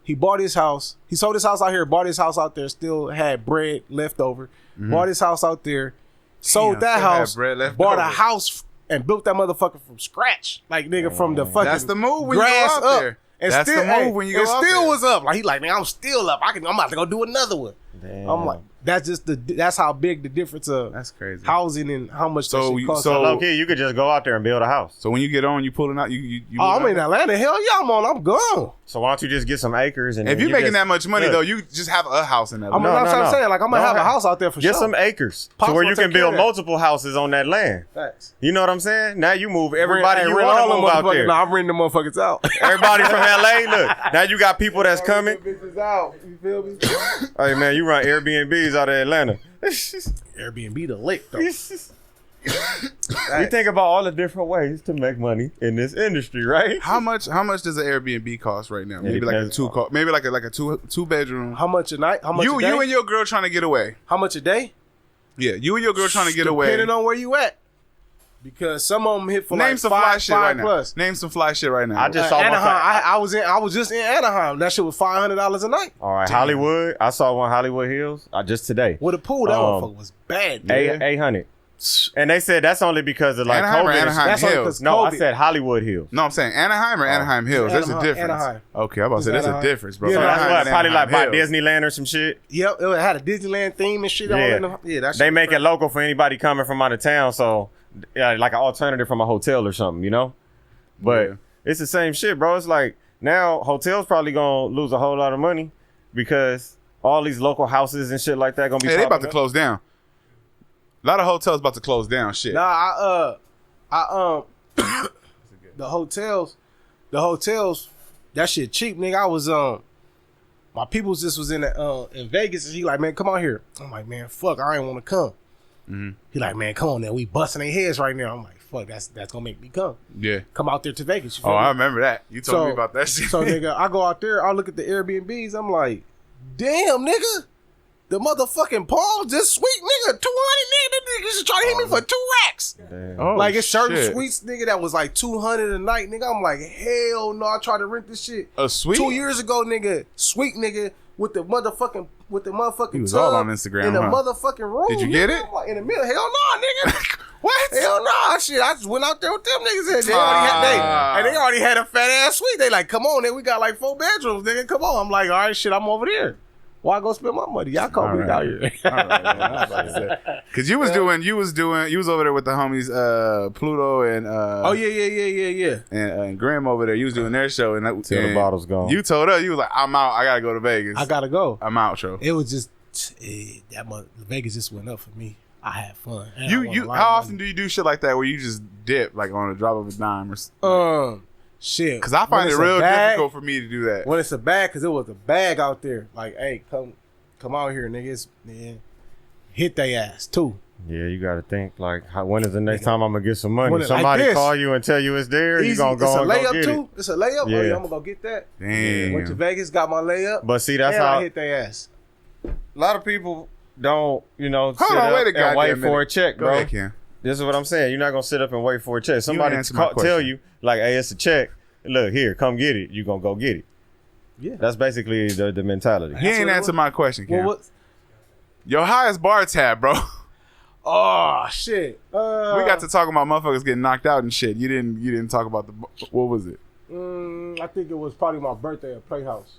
he bought his house, he sold his house out here, bought his house out there, still had bread left over, bought his house out there, sold that still had house, bread left bought a over. house and built that motherfucker from scratch. Like nigga from the fucking That's the move when you grass go out up. there. And That's still, the move when you go and out still there. was up. Like he like, nigga, I'm still up. I'm about to go do another one. Damn. I'm like, that's how big the difference of That's crazy. housing and how much So that shit costs. so- Low key, you could just go out there and build a house. So when you get on, you pulling out. You Oh, I'm moving in out? Atlanta. Hell yeah, I'm gone. So why don't you just get some acres and If then you're you making just- that much money Look, though, you just have a house in that. I'm not saying like I'm gonna Don't have a house out there for Get sure. some acres Pops to where gonna you can take care build of that. multiple houses on that land. Facts. You know what I'm saying? Now you move everybody Hey, you rent want all to them move out motherfuckers- there. Nah, I'm renting the motherfuckers out. Everybody from LA, look. Now you got people that's coming. Bitches out. You feel me? Hey man, you run Airbnbs out of Atlanta. Airbnb the lick though. We think about all the different ways to make money in this industry, right? How much does an Airbnb cost right now? Maybe like a depends. two bedroom. How much a night? How much You a day? and your girl trying to get away. How much a day? Yeah, you and your girl trying to get away. Depending on where you at. Because some of them hit for Name like some five, fly shit right plus. now. Name some fly shit right now. I just saw one. Anaheim. I was just in Anaheim. That shit was $500 a night. All right, Hollywood. I saw one Hollywood Hills just today. With a pool, that motherfucker was bad. Man. 800. And they said that's only because of like Anaheim or COVID. Anaheim That's only Hills? 'cause No, I COVID. said Hollywood Hills. No, I'm saying Anaheim or Anaheim Hills. There's a Anaheim, difference. Anaheim. Okay, I'm about to say there's a Anaheim. difference, bro. Yeah, So no, that's Anaheim what and probably like Anaheim by Hills. Disneyland or some shit. Yep, it had a Disneyland theme and shit. All Yeah. in the, yeah, that shit They was make it crazy. local for anybody coming from out of town, so like an alternative from a hotel or something, you know. But Yeah. it's the same shit, bro. It's like now hotels probably gonna lose a whole lot of money because all these local houses and shit like that gonna be. Hey, they about popping to up. close down. A lot of hotels about to close down. Shit. Nah, the hotels, that shit cheap, nigga. I was my people's just was in Vegas, and he like, man, come out here. I'm like, man, fuck, I ain't want to come. He like, man, come on, now we busting their heads right now. I'm like, fuck, that's gonna make me come. Yeah. Come out there to Vegas. You feel Oh, me? I remember that. You told me about that shit. So nigga, I go out there, I look at the Airbnbs, I'm like, damn, nigga. The motherfucking Paul, this sweet nigga, 200 nigga, that nigga just trying to hit me for 2 racks. Damn. Oh, Like it's certain shit. suites, nigga, that was like 200 a night, nigga. I'm like, hell no, I tried to rent this shit. A suite? 2 years ago, nigga, sweet nigga with the motherfucking He was tub all on Instagram, in a huh? motherfucking room. Did you get nigga. it? I'm like, in the middle, hell no, nigga. What? Hell no, shit. I just went out there with them niggas and they already had a fat ass suite. They like, come on, nigga, we got like 4 bedrooms, nigga. Come on. I'm like, all right, shit, I'm over there. Why go spend my money? Y'all call me All out right. here. Cause you was over there with the homies Pluto and Oh yeah. and Grim over there. You was doing their show and Till the bottle's gone. You told us you was like, I'm out. I gotta go to Vegas. I gotta go. I'm out, bro. It was just Vegas just went up for me. I had fun. And I You won a you lot how of often money. do you do shit like that where you just dip like on a drop of a dime or something? Shit. Because I find When it it's a real bag- difficult for me to do that. when it's a bag, because it was a bag out there. Like, hey, come out here, niggas. Man, hit they ass too. Yeah, you got to think like, when is the next time I'm gonna get some money? When it like Somebody this. call you and tell you it's there. You Easy. gonna It's go a and go layup get too. it. It's a layup. Yeah. Oh, yeah, I'm gonna go get that. Damn. Went to Vegas, got my layup. But see, that's and how I hit their ass. a lot of people don't, sit on, up wait a and goddamn wait for minute. a check, Go bro. ahead, Ken. This is what I'm saying. You're not gonna sit up and wait for a check. Somebody answer my tell question. you like, "Hey, it's a check. Look here, come get it." You gonna go get it. Yeah. That's basically the mentality. He ain't what it answered was. my question, Ken. Well, what? Your highest bar tab, bro. Oh shit. We got to talk about motherfuckers getting knocked out and shit. You didn't talk about what was it? I think it was probably my birthday at Playhouse.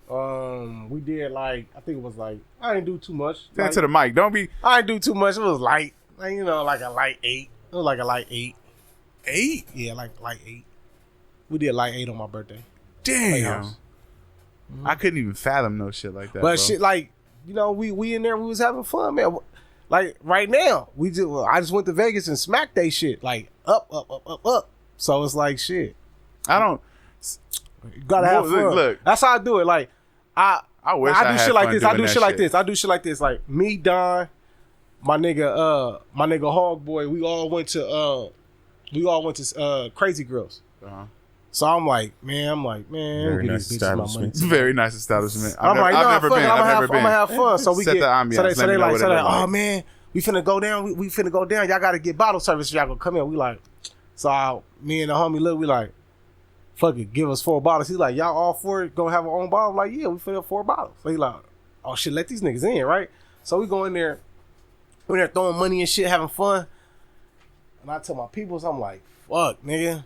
We did like I think it was like I didn't do too much. Turn to the mic. Don't be. I didn't do too much. It was light, like, you know, like a light 8. It was like a light 8. 8? Yeah, like light 8. We did light 8 on my birthday. Damn. I couldn't even fathom no shit like that. But bro. shit, like, you know, we in there, we was having fun, man. Like right now, I just went to Vegas and smacked they shit, like up. So it's like shit. I don't. You gotta have fun. Look, that's how I do it. Like I wish I do shit like this. I do shit like shit. this. I do shit like this. Like me, Don, my nigga Hog Boy. We all went to Crazy Girls. Uh-huh. So I'm like, man, very nice establishment. It's a very nice establishment. I've never been. I'm gonna have fun. So we set get the ambiance. So they like, oh man, we finna go down. We finna go down. Y'all gotta get bottle service. Y'all gonna come in. We like, so me and the homie look. We like, fuck it, give us 4 bottles. He's like, y'all all 4 gonna have our own bottle? I'm like, yeah, we finna have 4 bottles. So he like, oh shit, let these niggas in, right? So we go in there. We're there throwing money and shit, having fun. And I tell my peoples, I'm like, fuck, nigga.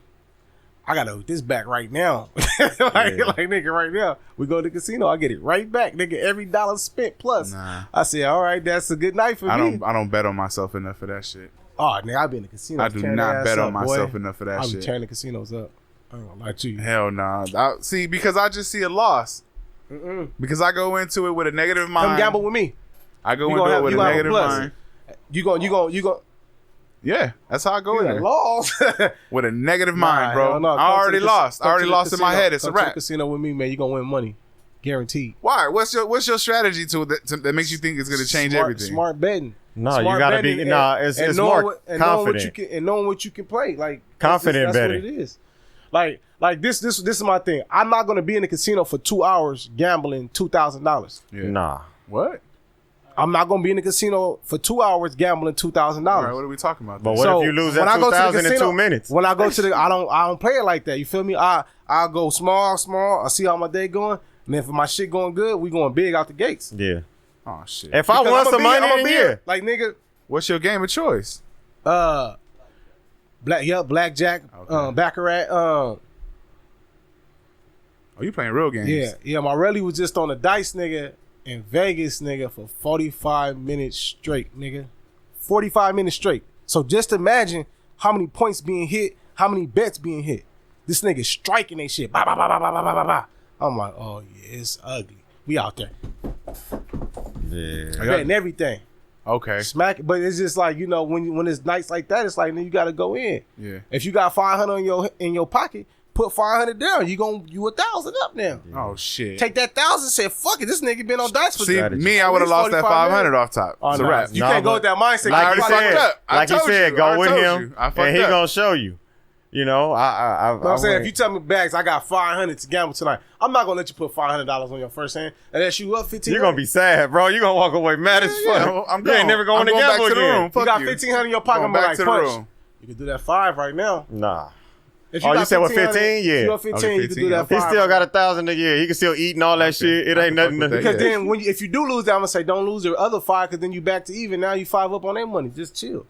I gotta get this back right now. like nigga, right now. We go to the casino, I get it right back, nigga. Every dollar spent plus. Nah. I said, all right, that's a good night for me. I don't bet on myself enough for that shit. Oh, nigga, I be in the casino. I do not bet on myself enough for that shit. I be tearing the casinos up. I ain't gonna lie to you. Hell nah. See, because I just see a loss. Because I go into it with a negative mind. Come gamble with me. I go into it with a negative mind. You go. Yeah, that's how I go in there. Lost. With a negative mind, bro. No. I already lost. I already lost in my head. It's a wrap. Come to the casino with me, man. You gonna win money, guaranteed. Why? What's your strategy that makes you think it's gonna change everything? Smart betting. No, you gotta be. It's more confident. And knowing what you can play, like confident betting. That's what it is. Like this is my thing. I'm not gonna be in the casino for 2 hours gambling $2,000. Yeah. Nah. What? I'm not gonna be in the casino for 2 hours gambling $2,000. Right, what are we talking about? But what if you lose that 2,000 in 2 minutes? When I go to the, I don't play it like that. You feel me? I'll go small. I see how my day going, and then if my shit going good, we going big out the gates. Yeah. Oh shit. If I won some money in a year, like nigga, what's your game of choice? Blackjack, Okay. Baccarat. Oh, you playing real games? Yeah. My rally was just on the dice, nigga. In Vegas, nigga, for 45 minutes straight, nigga. 45 minutes straight. So just imagine how many points being hit, how many bets being hit. This nigga striking they shit. Bah, bah, bah, bah, bah, bah, bah, bah. I'm like, oh yeah, it's ugly. We out there. Yeah. Betting everything. Okay. Smack it. But it's just like, you know, when it's nights like that, it's like, then you gotta go in. Yeah. If you got 500 in your pocket, put 500 down. You 1,000 up now. Oh shit. Take that 1,000. Say fuck it. This nigga been on dice for me. I would have lost that 500 off top. Oh, it's a no. wrap. You can't go with that mindset. Like you said, go with him, and he up. gonna show you. You know, I'm saying, if you tell me, Baggz, I got 500 to gamble tonight, I'm not gonna let you put $500 on your first hand unless you up 15. You're gonna be sad, bro. You're gonna walk away mad as fuck. You ain't never going to gamble again. You got 1,500 in your pocket. I'm like, punch. You can do that 5 right now. Nah. If you said what, 15? Yeah. If you got 15, you can do that 5. He still got 1,000 a year. He can still eat and all that shit. It ain't nothing. Because then, if you do lose that, I'm gonna say don't lose the other 5, because then you back to even. Now you 5 up on that money. Just chill.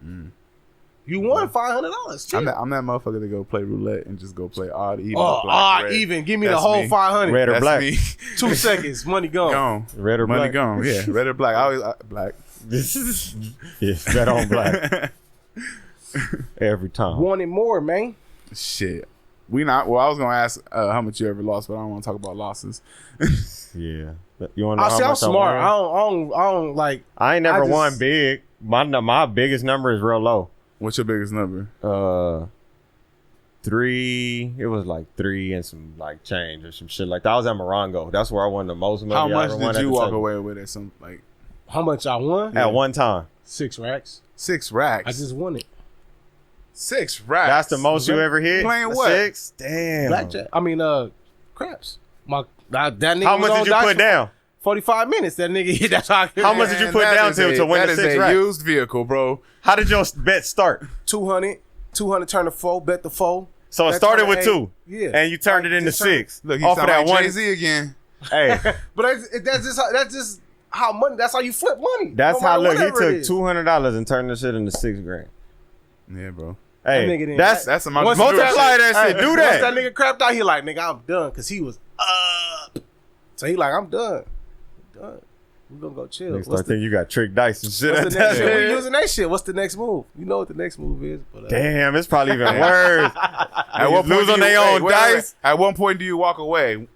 You won $500. Chill. I'm that motherfucker to go play roulette and just go play odd, even. Oh, black, odd, red. even. Give me That's the whole me. 500. Red or That's black? Me. 2 seconds. Money gone. Gone. Red or black? Money gone. Yeah, red or black. I always black. Yes, bet on black. Every time. Wanted more, man. Shit. We not. Well, I was gonna ask how much you ever lost, but I don't want to talk about losses. Yeah. You want to know how I'm much smart. I don't like. I ain't never won big. My biggest number is real low. What's your biggest number? 3. It was like 3 and some like change or some shit like that. I was at Morongo. That's where I won the most money. How much I ever won did you at the walk table. away with at some like? How much I won? At one time? 6 racks. 6 racks. I just won it. 6 racks. That's the most you ever hit? Playing what? 6? Damn. Blackjack. I mean, craps. That nigga. How much did you put down? 45 minutes. That nigga hit. That's how. How much did you put down to win the 6 racks? That is a used vehicle, bro. How did your bet start? 200 turn to 4. Bet the 4. So it started with 2. Yeah. And you turned it into 6. Look, he off sound of that like one. Jay-Z again. Hey. But that's just how money. That's how you flip money. That's how. Look, he took $200 $200 and turned this shit into $6,000. Yeah, bro. Hey, that's amount of multiply that shit. Do Once that that. nigga crapped out, he like, nigga, I'm done, because he was up. So he like, I'm done. We're gonna go chill. Next I think you got trick dice and shit. What's the next shit? We using that shit. What's the next move? You know what the next move is. But, damn, it's probably even worse. At what point on their own dice? At one point do you walk away?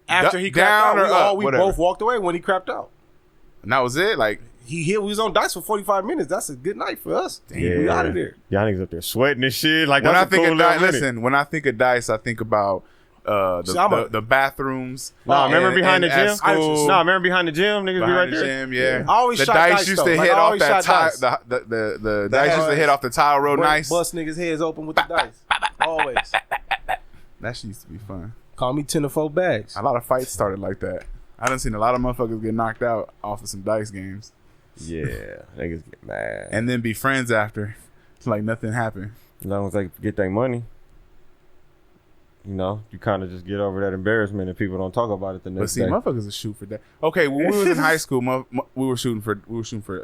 After he crapped out, we both walked away when he crapped out. And that was it? Like we was on dice for 45 minutes. That's a good night for us. Damn. We out of there. Y'all niggas up there sweating and shit. Like when that's I think cool of dice, listen, when I think of dice, I think about the bathrooms. Remember behind the gym? School, remember behind the gym? Niggas be right there. Gym, yeah. I always the shot dice used to hit off that tile. The dice used to hit off the tile real nice. Bust niggas' heads open with the dice. Always. That shit used to be fun. Call me 10 or 4 bags. A lot of fights started like that. I done seen a lot of motherfuckers get knocked out off of some dice games. Yeah, niggas get mad. And then be friends after. It's like nothing happened. As long as they get their money. You know, you kind of just get over that embarrassment and people don't talk about it the next day. But see, motherfuckers will shoot for that. Okay, when we was in high school, we were shooting for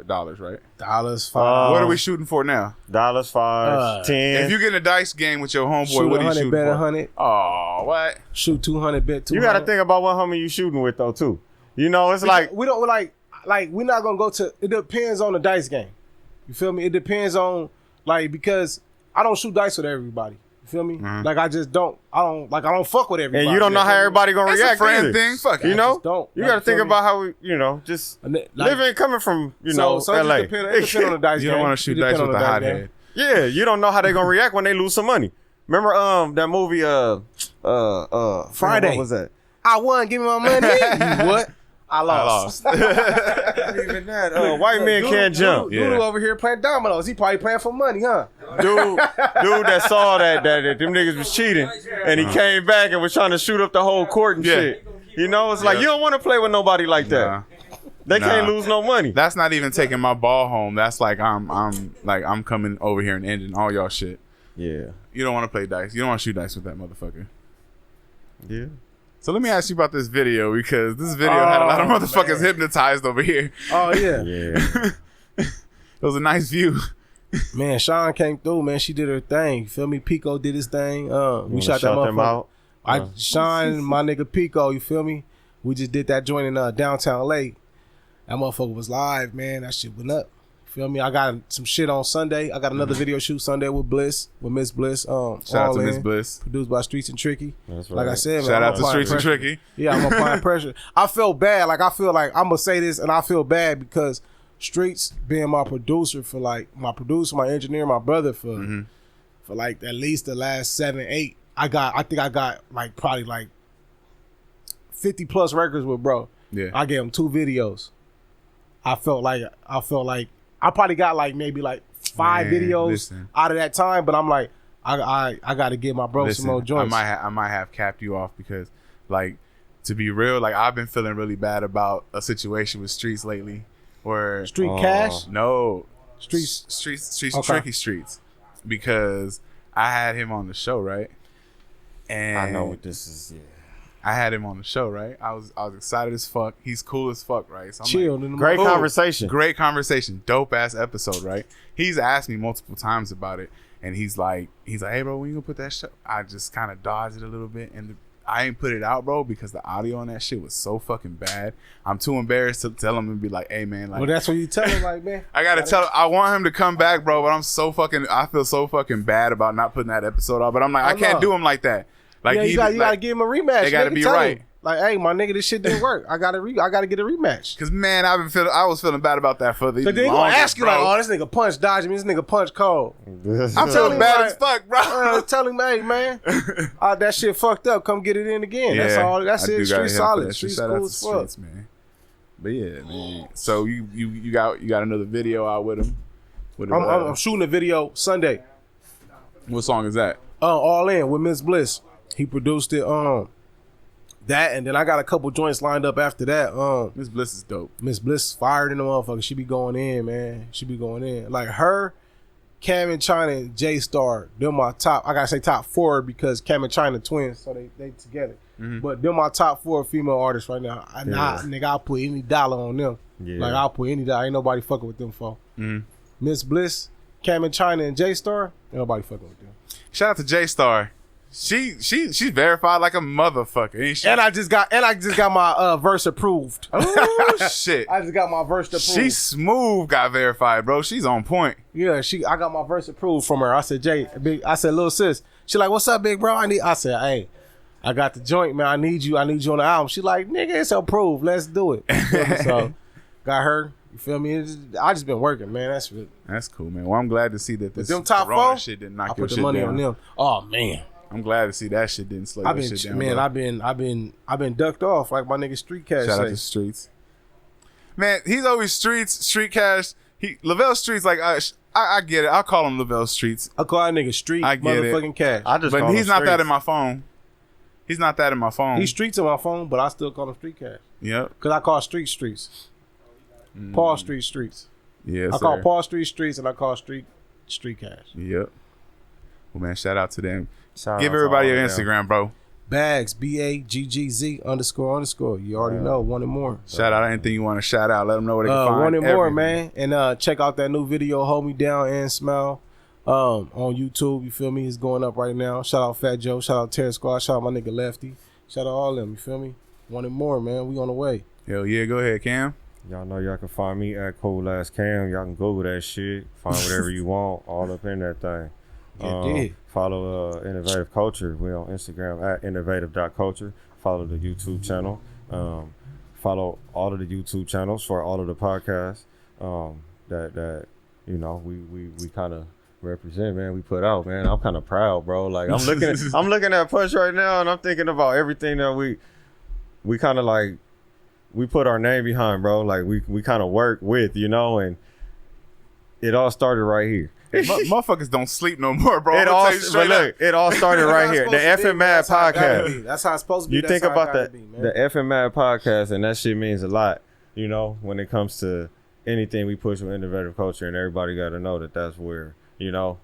dollars, right? $5. What are we shooting for now? $5, 10. If you get in a dice game with your homeboy, what are you shooting bet for? 100. Oh, what? Shoot 200, bet 200. You got to think about what homie you shooting with though too. You know, it's like we don't like we're not gonna go to. It depends on the dice game. You feel me? It depends on because I don't shoot dice with everybody. You feel me? Mm-hmm. Like I don't fuck with everybody. And you don't know how everybody gonna react. That's a friend either. thing. Fuck it. You know? Don't. You got to think about how we, just living coming from LA. So it depends on the dice game. You don't want to shoot dice with the hothead. Yeah, you don't know how they gonna react when they lose some money. Remember that movie Friday? What was that? I won. Give me my money. You what? I lost. Even that. White men can't jump. Dude over here playing dominoes. He probably playing for money, huh? Dude that saw that them niggas was cheating, and he came back and was trying to shoot up the whole court and shit. You know, it's like you don't want to play with nobody like that. They can't lose no money. That's not even taking my ball home. That's like I'm coming over here and ending all y'all shit. Yeah. You don't want to play dice. You don't want to shoot dice with that motherfucker. Yeah. So let me ask you about this video because this video had a lot of motherfuckers hypnotized over here. Oh yeah. Yeah. It was a nice view. Man, Sean came through, man. She did her thing. You feel me? Pico did his thing. We shot that motherfucker. Sean, my nigga Pico, you feel me? We just did that joint in downtown LA. That motherfucker was live, man. That shit went up. Feel me? I got some shit on Sunday. I got another video shoot Sunday with Miss Bliss. Shout out to Miss Bliss. Produced by Streets and Tricky. That's right. Like I said, man, shout out to Streets and Tricky. Yeah, I'm applying pressure. I feel bad. I feel like I'm gonna say this, and I feel bad because Streets being my producer for my engineer, my brother for like at least the last 7, 8. I think I got like probably 50 plus records with bro. Yeah. I gave him 2 videos. I felt like I probably got maybe 5 videos out of that time, but I'm like, I got to give my bro some more joints. I might have capped you off because, to be real, I've been feeling really bad about a situation with Streets lately. Where Cash? No, Streets, okay. Tricky Streets, because I had him on the show, right? And I know what this is. Yeah. I had him on the show, right? I was excited as fuck. He's cool as fuck, right? So Chill. Great conversation. Great conversation. Dope ass episode, right? He's asked me multiple times about it, and he's like, hey, bro, when you gonna put that show? I just kind of dodged it a little bit, and I ain't put it out, bro, because the audio on that shit was so fucking bad. I'm too embarrassed to tell him and be like, hey, man. Well, that's what you tell him, man. I gotta tell him. I want him to come back, bro, but I feel so fucking bad about not putting that episode out. But I'm like, I can't do him like that. You gotta give him a rematch. They gotta be right. Hey, my nigga, this shit didn't work. I gotta get a rematch. Cause man, I was feeling bad about that for the. Cause they gonna ask you this nigga punch dodging me. This nigga punch cold. I'm feeling bad as fuck, bro. Tell him, hey man, that shit fucked up. Come get it in again. That's all. That's it. Street solid. Street cool as fuck, man. But yeah, man. So you got another video out with him. I'm shooting a video Sunday. What song is that? All In with Miss Bliss. He produced it. That, and then I got a couple joints lined up after that. Miss Bliss is dope. Miss Bliss fired in the motherfucker. She be going in, man. She be going in. Like her, Cam and China and J Star, they're my top. I gotta say top 4 because Cam and China twins, so they together. Mm-hmm. But they're my top 4 female artists right now. Nigga, I'll put any dollar on them. Yeah. Like I'll put any dollar. Ain't nobody fucking with them for. Mm-hmm. Miss Bliss, Cam and China and J Star, ain't nobody fucking with them. Shout out to J Star. She's verified like a motherfucker, ain't she? And I just got my verse approved. Oh shit! I just got my verse approved. She smooth got verified, bro. She's on point. Yeah, I got my verse approved from her. I said, I said, little sis. She like, what's up, big bro? I said, hey, I got the joint, man. I need you on the album. She like, nigga, it's approved. Let's do it. So got her. You feel me? I just been working, man. That's cool, man. Well, I'm glad to see that this them top four shit didn't knock I your put the shit money down. On them. Oh man. I'm glad to see that shit didn't slow your shit down. Man, I've been ducked off like my nigga Street Cash. Shout out to Streets. Man, he's always Street Cash. Lavelle Streets, like I get it. I'll call him Lavelle Streets. I call that nigga Street I get motherfucking it. Cash. But he's not that in my phone. He's not that in my phone. He's Streets in my phone, but I still call him Street Cash. Yep. Cause I call Streets. Paul Streets. Yeah. I call Paul Streets and I call Street Cash. Yep. Well, man, shout out to them. Shout Give out to everybody all your of them. Instagram, bro. Baggz, BAGGZ __. You already know, one and more. Shout out anything you want to shout out. Let them know where they can find one and more, everything. man. And check out that new video, Hold Me Down and Smile, on YouTube. You feel me? It's going up right now. Shout out Fat Joe. Shout out Terror Squad. Shout out my nigga Lefty. Shout out all of them. You feel me? One and more, man. We on the way. Hell yeah. Go ahead, Cam. Y'all know y'all can find me at Cool Ass Cam. Y'all can Google that shit. Find whatever you want. All up in that thing. Follow Innovative Culture. We're on Instagram at innovative.culture. Follow the YouTube channel. Follow all of the YouTube channels for all of the podcasts that you know we kind of represent, man. We put out, man. I'm kind of proud, bro. Like I'm looking at Push right now, and I'm thinking about everything that we kind of like we put our name behind, bro. Like we kind of work with, you know, and it all started right here. Motherfuckers don't sleep no more, bro. It all started right here. The FM Mad podcast. That's how it's supposed to be. You think about the FM Mad podcast, and that shit means a lot, you know, when it comes to anything we push with innovative culture, and everybody got to know that that's where, you know,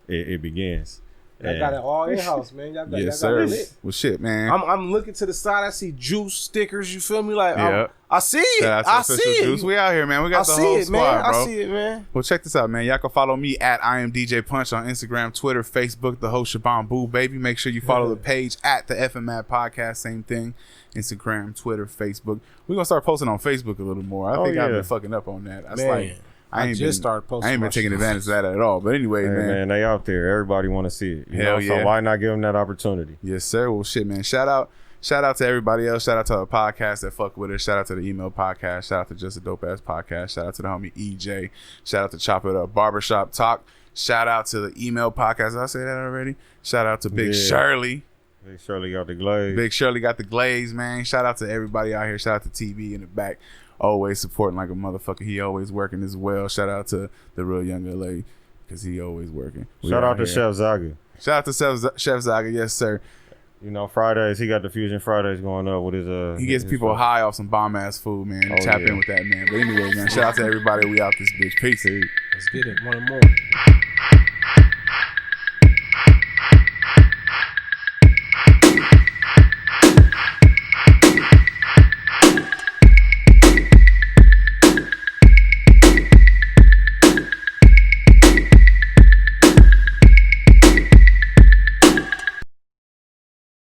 it begins. I got it all in house, man. Y'all got, yes, y'all got sir. it. Well, shit, man. I'm looking to the side. I see juice stickers. You feel me? Like Yeah. I see it. Shout out to I Official see Juice. it. We out here, man. We got the I see whole it, squad, man. bro. I see it, man. Well, check this out, man. Y'all can follow me at I am DJ Punch on Instagram, Twitter, Facebook, the whole Shabam Boo, baby. Make sure you follow the page at the FM Mad Podcast. Same thing. Instagram, Twitter, Facebook. We're going to start posting on Facebook a little more. I think I've been fucking up on that. That's Man, like, I ain't just started posting. I ain't been my taking shit. advantage of that at all. But anyway, Hey, man. man, they out there. Everybody want to see it. You Hell know? yeah. So why not give them that opportunity? Yes, sir. Well, shit, man. Shout out to everybody else. Shout out to our podcast that fuck with us. Shout out to the email podcast. Shout out to Just a Dope Ass Podcast. Shout out to the homie EJ. Shout out to Chop It Up Barbershop Talk. Shout out to the email podcast. Did I say that already? Shout out to Big Shirley. Big Shirley got the glaze. Big Shirley got the glaze, man. Shout out to everybody out here. Shout out to TV in the back. Always supporting like a motherfucker. He always working as well. Shout out to the real young LA because he always working. Shout out to Chef Zaga. Shout out to Chef Zaga. Yes, sir. You know, Fridays, he got the Fusion Fridays going up with his He gets people high off some bomb ass food, man. Tap in with that, man. But anyway, man, shout out to everybody. We out this bitch. Peace. Let's get it. One and more.